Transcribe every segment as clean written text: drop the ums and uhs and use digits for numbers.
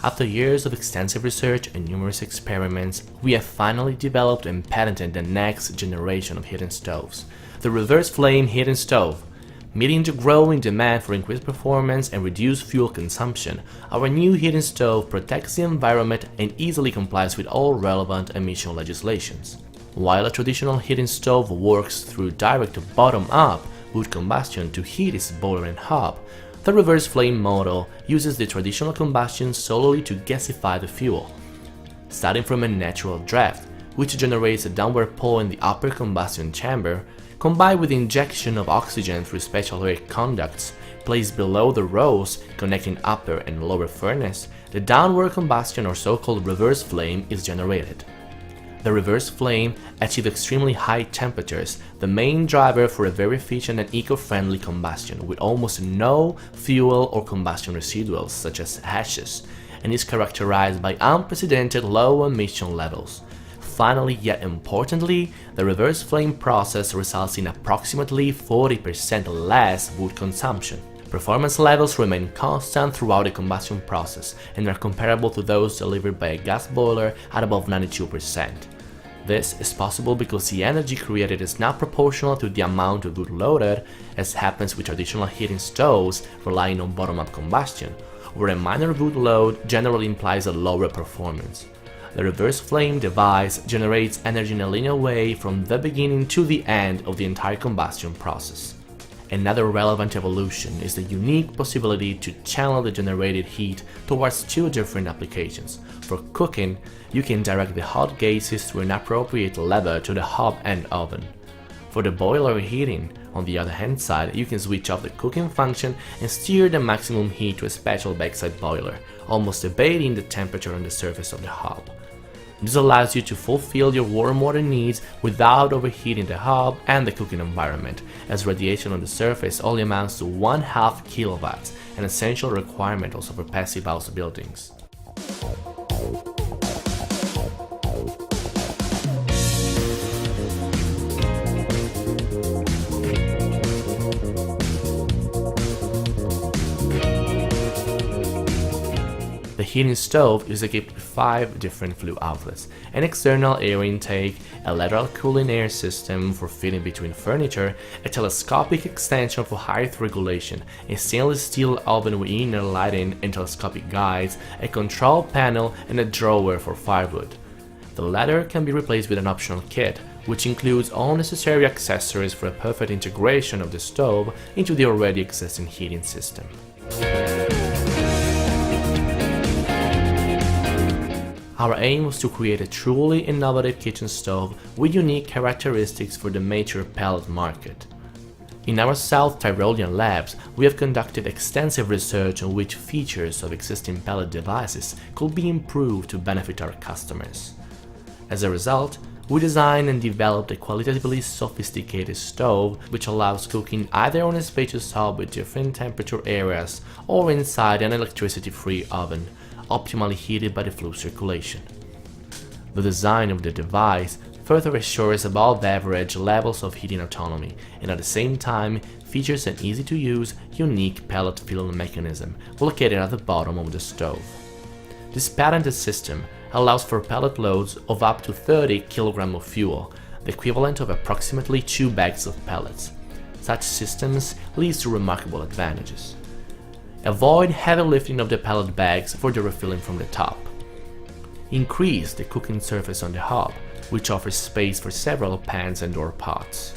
After years of extensive research and numerous experiments, we have finally developed and patented the next generation of heating stoves, the reverse flame heating stove. Meeting the growing demand for increased performance and reduced fuel consumption, our new heating stove protects the environment and easily complies with all relevant emission legislations. While a traditional heating stove works through direct bottom-up wood combustion to heat its boiler and hob, the reverse flame model uses the traditional combustion solely to gasify the fuel. Starting from a natural draft, which generates a downward pull in the upper combustion chamber, combined with the injection of oxygen through special air conducts placed below the rows connecting upper and lower furnace, the downward combustion or so-called reverse flame is generated. The reverse flame achieves extremely high temperatures, the main driver for a very efficient and eco-friendly combustion with almost no fuel or combustion residuals such as ashes, and is characterized by unprecedented low emission levels. Finally, yet importantly, the reverse flame process results in approximately 40% less wood consumption. Performance levels remain constant throughout the combustion process and are comparable to those delivered by a gas boiler at above 92%. This is possible because the energy created is not proportional to the amount of wood loaded, as happens with traditional heating stoves relying on bottom-up combustion, where a minor wood load generally implies a lower performance. The reverse flame device generates energy in a linear way from the beginning to the end of the entire combustion process. Another relevant evolution is the unique possibility to channel the generated heat towards two different applications. For cooking, you can direct the hot gases through an appropriate lever to the hob and oven. For the boiler heating, on the other hand side, you can switch off the cooking function and steer the maximum heat to a special backside boiler, almost abating the temperature on the surface of the hob. This allows you to fulfill your warm water needs without overheating the hob and the cooking environment, as radiation on the surface only amounts to 1/2 kilowatts, an essential requirement also for passive house buildings. The heating stove is equipped with 5 different flue outlets, an external air intake, a lateral cooling air system for fitting between furniture, a telescopic extension for height regulation, a stainless steel oven with inner lighting and telescopic guides, a control panel, and a drawer for firewood. The latter can be replaced with an optional kit, which includes all necessary accessories for a perfect integration of the stove into the already existing heating system. Our aim was to create a truly innovative kitchen stove with unique characteristics for the mature pellet market. In our South Tyrolean labs, we have conducted extensive research on which features of existing pellet devices could be improved to benefit our customers. As a result, we designed and developed a qualitatively sophisticated stove which allows cooking either on a spacious hob with different temperature areas or inside an electricity-free oven, optimally heated by the flue circulation. The design of the device further assures above average levels of heating autonomy and at the same time features an easy-to-use, unique pellet filling mechanism located at the bottom of the stove. This patented system allows for pellet loads of up to 30 kg of fuel, the equivalent of approximately 2 bags of pellets. Such systems lead to remarkable advantages. Avoid heavy lifting of the pellet bags for the refilling from the top. Increase the cooking surface on the hob, which offers space for several pans and/or pots.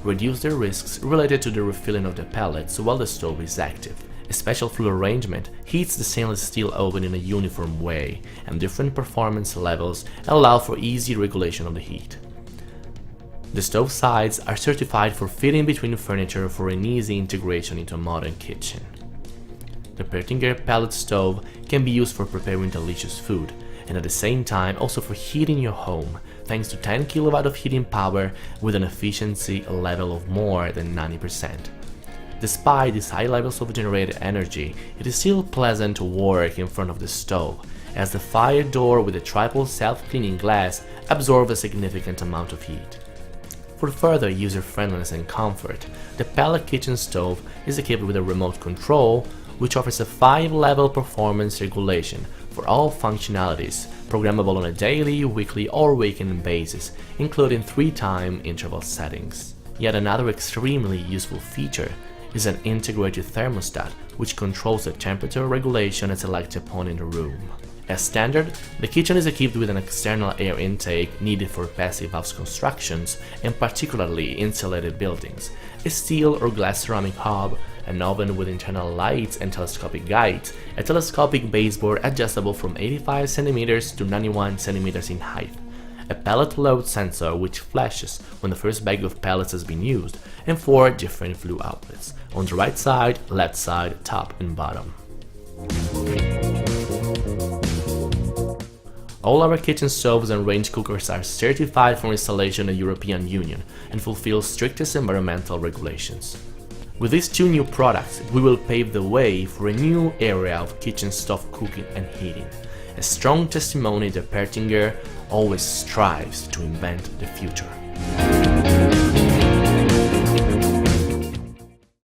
Reduce the risks related to the refilling of the pellets while the stove is active. A special flue arrangement heats the stainless steel oven in a uniform way, and different performance levels allow for easy regulation of the heat. The stove sides are certified for fitting between furniture for an easy integration into a modern kitchen. The Pertinger pellet stove can be used for preparing delicious food, and at the same time also for heating your home, thanks to 10 kW of heating power with an efficiency level of more than 90%. Despite these high levels of generated energy, it is still pleasant to work in front of the stove, as the fire door with a triple self-cleaning glass absorbs a significant amount of heat. For further user-friendliness and comfort, the pellet kitchen stove is equipped with a remote control which offers a 5-level performance regulation for all functionalities, programmable on a daily, weekly, or weekend basis, including 3-time interval settings. Yet another extremely useful feature is an integrated thermostat, which controls the temperature regulation at selected point in the room. As standard, the kitchen is equipped with an external air intake needed for passive house constructions and particularly insulated buildings, a steel or glass ceramic hob, an oven with internal lights and telescopic guides, a telescopic baseboard adjustable from 85 cm to 91 cm in height, a pellet load sensor which flashes when the first bag of pellets has been used, and 4 different flue outlets on the right side, left side, top and bottom. All our kitchen stoves and range cookers are certified for installation in the European Union and fulfill strictest environmental regulations. With these 2 new products, we will pave the way for a new era of kitchen stove cooking and heating, a strong testimony that Pertinger always strives to invent the future.